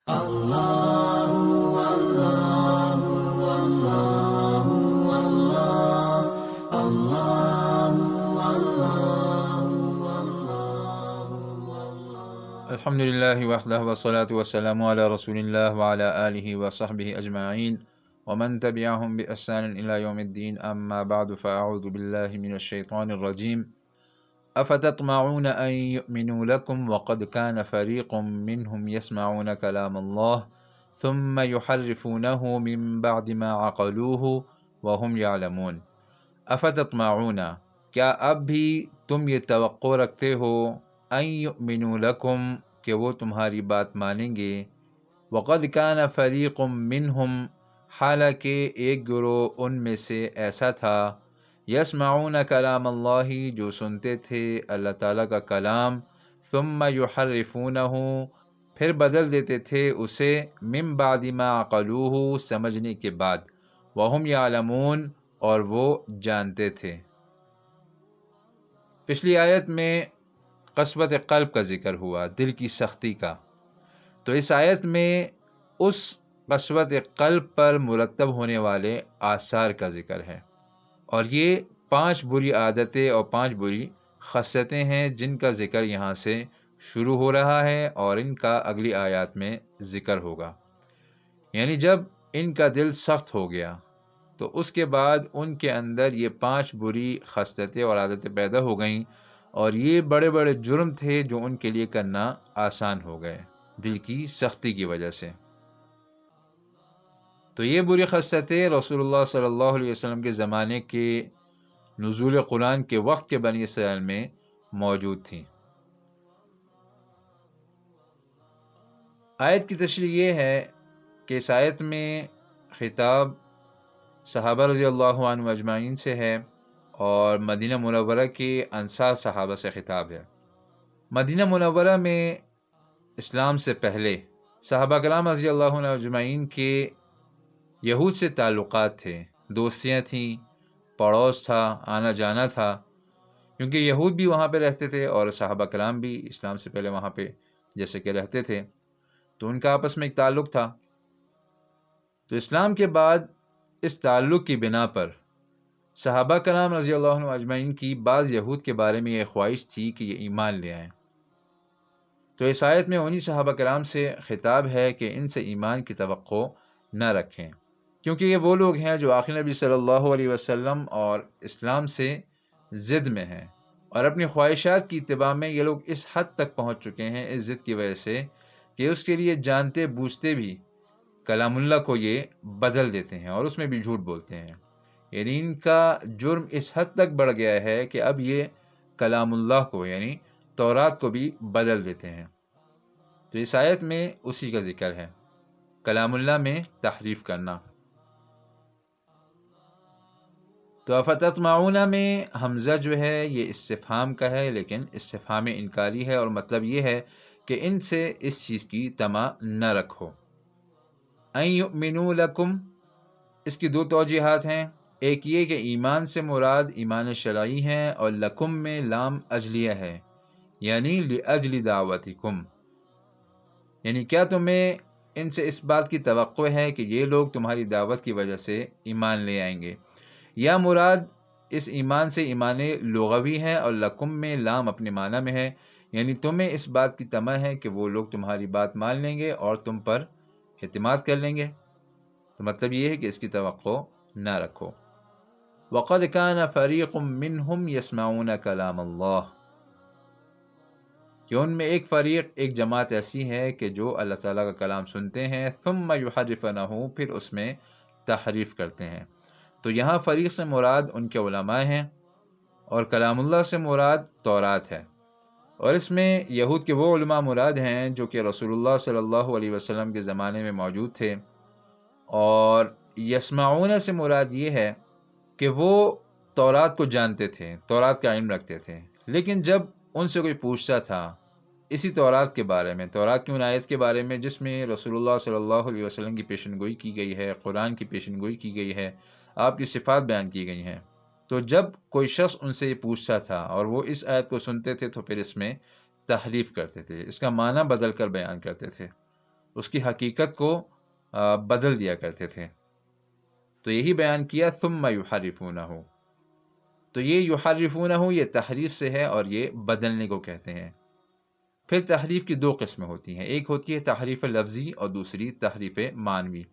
الحمد لله وحده والصلاة والسلام على رسول الله وعلى آله وصحبه أجمعين ومن تبعهم بإحسان إلى يوم الدين أما بعد فأعوذ بالله من الشيطان الرجيم أفتطمعون أن يؤمنوا لكم وقد كان فريق منهم يسمعون كلام الله ثم يحرفونه من بعد ما عقلوه وهم يعلمون افتطمعون، کیا اب بھی تم یہ توقع رکھتے ہو ان یؤمنوا لکم کہ وہ تمہاری بات مانیں گے، وقد کان فریق منہم حالانکہ ایک گروہ ان میں سے ایسا تھا، یسمعون کلام اللہ جو سنتے تھے اللہ تعالیٰ کا کلام، ثم یحرفونہ پھر بدل دیتے تھے اسے، من بعد ما عقلوہ سمجھنے کے بعد، وہم یعلمون اور وہ جانتے تھے۔ پچھلی آیت میں قسوت قلب کا ذکر ہوا، دل کی سختی کا، تو اس آیت میں اس قسوت قلب پر مرتب ہونے والے آثار کا ذکر ہے، اور یہ 5 بری عادتیں اور 5 بری خصلتیں ہیں جن کا ذکر یہاں سے شروع ہو رہا ہے اور ان کا اگلی آیات میں ذکر ہوگا۔ یعنی جب ان کا دل سخت ہو گیا تو اس کے بعد ان کے اندر یہ 5 بری خصلتیں اور عادتیں پیدا ہو گئیں، اور یہ بڑے بڑے جرم تھے جو ان کے لیے کرنا آسان ہو گئے دل کی سختی کی وجہ سے۔ تو یہ بری خصلتیں رسول اللہ صلی اللہ علیہ وسلم کے زمانے کے نزول قرآن کے وقت کے بنی اسرائیل میں موجود تھیں۔ آیت کی تشریح یہ ہے کہ اس آیت میں خطاب صحابہ رضی اللہ عنہ اجمعین سے ہے اور مدینہ منورہ کے انصار صحابہ سے خطاب ہے۔ مدینہ منورہ میں اسلام سے پہلے صحابہ کرام رضی اللہ عنہ اجمعین کے یہود سے تعلقات تھے، دوستیاں تھیں، پڑوس تھا، آنا جانا تھا، کیونکہ یہود بھی وہاں پہ رہتے تھے اور صحابہ کرام بھی اسلام سے پہلے وہاں پہ جیسے کہ رہتے تھے، تو ان کا آپس میں ایک تعلق تھا۔ تو اسلام کے بعد اس تعلق کی بنا پر صحابہ کرام رضی اللہ عنہ اجمعین کی بعض یہود کے بارے میں یہ خواہش تھی کہ یہ ایمان لے آئیں۔ تو اس آیت میں انہی صحابہ کرام سے خطاب ہے کہ ان سے ایمان کی توقع نہ رکھیں، کیونکہ یہ وہ لوگ ہیں جو آخر نبی صلی اللہ علیہ وسلم اور اسلام سے ضد میں ہیں، اور اپنی خواہشات کی اتباع میں یہ لوگ اس حد تک پہنچ چکے ہیں اس ضد کی وجہ سے کہ اس کے لیے جانتے بوجھتے بھی کلام اللہ کو یہ بدل دیتے ہیں اور اس میں بھی جھوٹ بولتے ہیں۔ یعنی ان کا جرم اس حد تک بڑھ گیا ہے کہ اب یہ کلام اللہ کو یعنی تورات کو بھی بدل دیتے ہیں۔ تو اس آیت میں اسی کا ذکر ہے، کلام اللہ میں تحریف کرنا۔ تو افتطمعون میں حمزہ جو ہے یہ استفہام کا ہے، لیکن استفہام انکاری ہے، اور مطلب یہ ہے کہ ان سے اس چیز کی طمع نہ رکھو۔ ان یؤمنوا لکم، اس کی 2 توجیحات ہیں، ایک یہ کہ ایمان سے مراد ایمان شرعی ہے، اور لکم میں لام اجلیہ ہے، یعنی لاجل دعوتکم، یعنی کیا تمہیں ان سے اس بات کی توقع ہے کہ یہ لوگ تمہاری دعوت کی وجہ سے ایمان لے آئیں گے، یا مراد اس ایمان سے ایمان لغوی ہے اور لکم میں لام اپنے معنی میں ہے، یعنی تمہیں اس بات کی طمع ہے کہ وہ لوگ تمہاری بات مان لیں گے اور تم پر اعتماد کر لیں گے۔ تو مطلب یہ ہے کہ اس کی توقع نہ رکھو۔ وَقَدْ كَانَ فَرِيقٌ مِّنْهُمْ يَسْمَعُونَ كَلَامَ اللَّهِ، کہ ان میں ایک فریق، ایک جماعت ایسی ہے کہ جو اللہ تعالیٰ کا کلام سنتے ہیں، ثُمَّ يُحَرِّفُونَهُ پھر اس میں تحریف کرتے ہیں۔ تو یہاں فریق سے مراد ان کے علماء ہیں، اور کلام اللہ سے مراد تورات ہے، اور اس میں یہود کے وہ علماء مراد ہیں جو کہ رسول اللہ صلی اللہ علیہ وسلم کے زمانے میں موجود تھے، اور یسمعون سے مراد یہ ہے کہ وہ تورات کو جانتے تھے، تورات کا علم رکھتے تھے، لیکن جب ان سے کوئی پوچھتا تھا اسی تورات کے بارے میں، تورات کی ان آیت کے بارے میں جس میں رسول اللہ صلی اللہ علیہ وسلم کی پیشن گوئی کی گئی ہے، قرآن کی پیشن گوئی کی گئی ہے، آپ کی صفات بیان کی گئی ہیں، تو جب کوئی شخص ان سے یہ پوچھتا تھا اور وہ اس آیت کو سنتے تھے تو پھر اس میں تحریف کرتے تھے، اس کا معنی بدل کر بیان کرتے تھے، اس کی حقیقت کو بدل دیا کرتے تھے۔ تو یہی بیان کیا ثم یحرفونہ، تو یہ یحرفونہ یہ تحریف سے ہے اور یہ بدلنے کو کہتے ہیں۔ پھر تحریف کی دو قسمیں ہوتی ہیں، ایک ہوتی ہے تحریف لفظی اور دوسری تحریف معنوی۔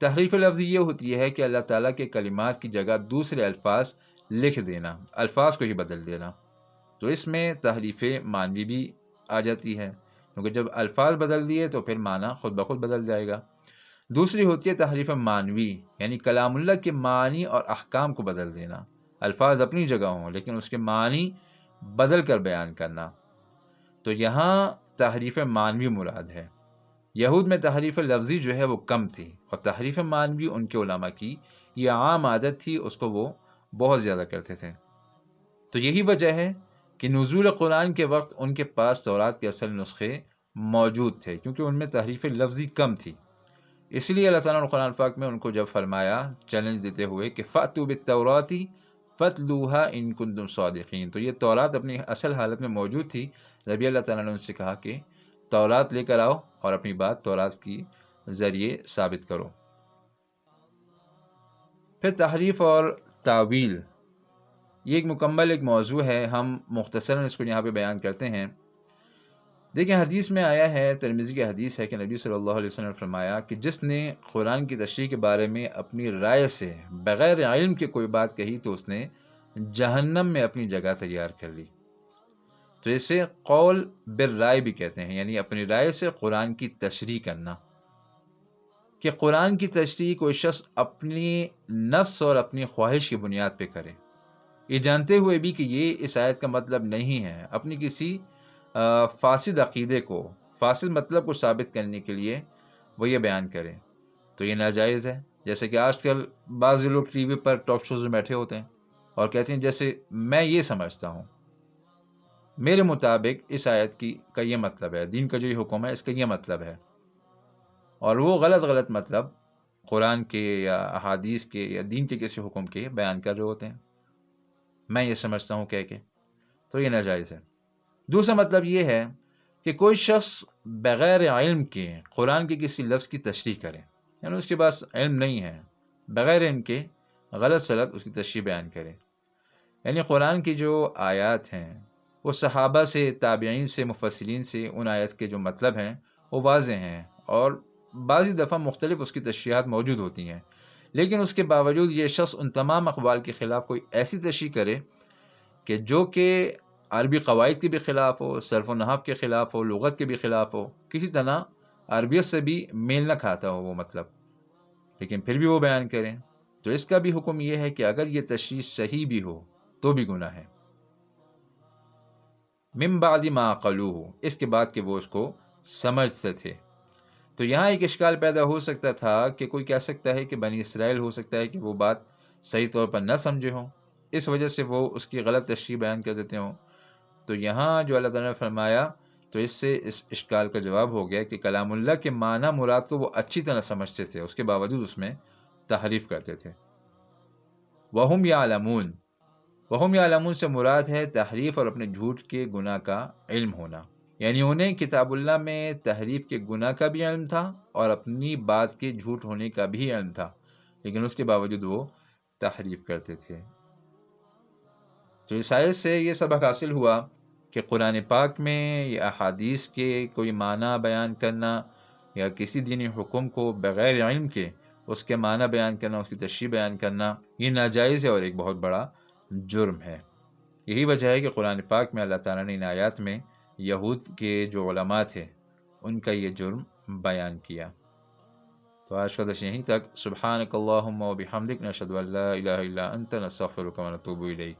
تحریف لفظی یہ ہوتی ہے کہ اللہ تعالیٰ کے کلمات کی جگہ دوسرے الفاظ لکھ دینا، الفاظ کو ہی بدل دینا، تو اس میں تحریف معنوی بھی آ جاتی ہے، کیونکہ جب الفاظ بدل دیے تو پھر معنی خود بخود بدل جائے گا۔ دوسری ہوتی ہے تحریف معنوی، یعنی کلام اللہ کے معنی اور احکام کو بدل دینا، الفاظ اپنی جگہ ہوں لیکن اس کے معنی بدل کر بیان کرنا، تو یہاں تحریف معنوی مراد ہے۔ یہود میں تحریف لفظی جو ہے وہ کم تھی، اور تحریف معنوی ان کے علماء کی یہ عام عادت تھی، اس کو وہ بہت زیادہ کرتے تھے۔ تو یہی وجہ ہے کہ نزول قرآن کے وقت ان کے پاس تورات کے اصل نسخے موجود تھے، کیونکہ ان میں تحریف لفظی کم تھی۔ اس لیے اللہ تعالیٰ نے قرآن پاک میں ان کو جب فرمایا چیلنج دیتے ہوئے کہ فَأْتُوا بِالتَّوْرَاةِ فَاتْلُوهَا إِن كُنتُمْ صَادِقِينَ، تو یہ تورات اپنی اصل حالت میں موجود تھی، جب اللہ تعالیٰ نے ان سے کہا کہ تورات لے کر آؤ اور اپنی بات تورات کی ذریعے ثابت کرو۔ پھر تحریف اور تعویل، یہ ایک مکمل ایک موضوع ہے، ہم مختصراً اس کو یہاں پہ بیان کرتے ہیں۔ دیکھیں حدیث میں آیا ہے، ترمذی کی حدیث ہے کہ نبی صلی اللہ علیہ وسلم نے فرمایا کہ جس نے قرآن کی تشریح کے بارے میں اپنی رائے سے بغیر علم کے کوئی بات کہی تو اس نے جہنم میں اپنی جگہ تیار کر لی۔ تو اسے قول بالرائے بھی کہتے ہیں، یعنی اپنی رائے سے قرآن کی تشریح کرنا، کہ قرآن کی تشریح کوئی شخص اپنی نفس اور اپنی خواہش کی بنیاد پہ کرے، یہ جانتے ہوئے بھی کہ یہ اس آیت کا مطلب نہیں ہے، اپنی کسی فاسد عقیدے کو، فاسد مطلب کو ثابت کرنے کے لیے وہ یہ بیان کرے، تو یہ ناجائز ہے۔ جیسے کہ آج کل بعض لوگ ٹی وی پر ٹاک شوز میں بیٹھے ہوتے ہیں اور کہتے ہیں جیسے میں یہ سمجھتا ہوں، میرے مطابق اس آیت کا یہ مطلب ہے، دین کا جو یہ حکم ہے اس کا یہ مطلب ہے، اور وہ غلط مطلب قرآن کے یا احادیث کے یا دین کے کسی حکم کے بیان کر رہے ہوتے ہیں، میں یہ سمجھتا ہوں کہہ کے، تو یہ ناجائز ہے۔ دوسرا مطلب یہ ہے کہ کوئی شخص بغیر علم کے قرآن کے کسی لفظ کی تشریح کرے، یعنی اس کے پاس علم نہیں ہے، بغیر علم کے غلط سلط اس کی تشریح بیان کرے، یعنی قرآن کی جو آیات ہیں وہ صحابہ سے، تابعین سے، مفسرین سے ان آیات کے جو مطلب ہیں وہ واضح ہیں، اور بعضی دفعہ مختلف اس کی تشریحات موجود ہوتی ہیں، لیکن اس کے باوجود یہ شخص ان تمام اقوال کے خلاف کوئی ایسی تشریح کرے کہ جو کہ عربی قواعد کے بھی خلاف ہو، صرف و نحو کے خلاف ہو، لغت کے بھی خلاف ہو، کسی طرح عربیت سے بھی میل نہ کھاتا ہو وہ مطلب، لیکن پھر بھی وہ بیان کریں، تو اس کا بھی حکم یہ ہے کہ اگر یہ تشریح صحیح بھی ہو تو بھی گناہ ہے۔ من بعد ما عقلوہ، اس کے بعد کہ وہ اس کو سمجھتے تھے۔ تو یہاں ایک اشکال پیدا ہو سکتا تھا کہ کوئی کہہ سکتا ہے کہ بنی اسرائیل ہو سکتا ہے کہ وہ بات صحیح طور پر نہ سمجھے ہوں، اس وجہ سے وہ اس کی غلط تشریح بیان کر دیتے ہوں۔ تو یہاں جو اللہ تعالیٰ نے فرمایا تو اس سے اس اشکال کا جواب ہو گیا کہ کلام اللہ کے معنی مراد کو وہ اچھی طرح سمجھتے تھے، اس کے باوجود اس میں تحریف کرتے تھے۔ وَهُمْ يَعْلَمُونَ، وَهُمْ يَعْلَمُونَ سے مراد ہے تحریف اور اپنے جھوٹ کے گناہ کا علم ہونا، یعنی انہیں کتاب اللہ میں تحریف کے گناہ کا بھی علم تھا اور اپنی بات کے جھوٹ ہونے کا بھی علم تھا، لیکن اس کے باوجود وہ تحریف کرتے تھے۔ تو اس آیت سے یہ سبق حاصل ہوا کہ قرآن پاک میں یا احادیث کے کوئی معنی بیان کرنا یا کسی دینی حکم کو بغیر علم کے اس کے معنی بیان کرنا، اس کی تشریح بیان کرنا، یہ ناجائز ہے اور ایک بہت بڑا جرم ہے۔ یہی وجہ ہے کہ قرآن پاک میں اللہ تعالیٰ نے ان آیات میں یہود کے جو علماء تھے ان کا یہ جرم بیان کیا۔ تو آج کا درس یہیں تک۔ سبحانک اللہم و بحمدک، نشہد ان لا الہ الا انت، نستغفرک و نتوب الیک۔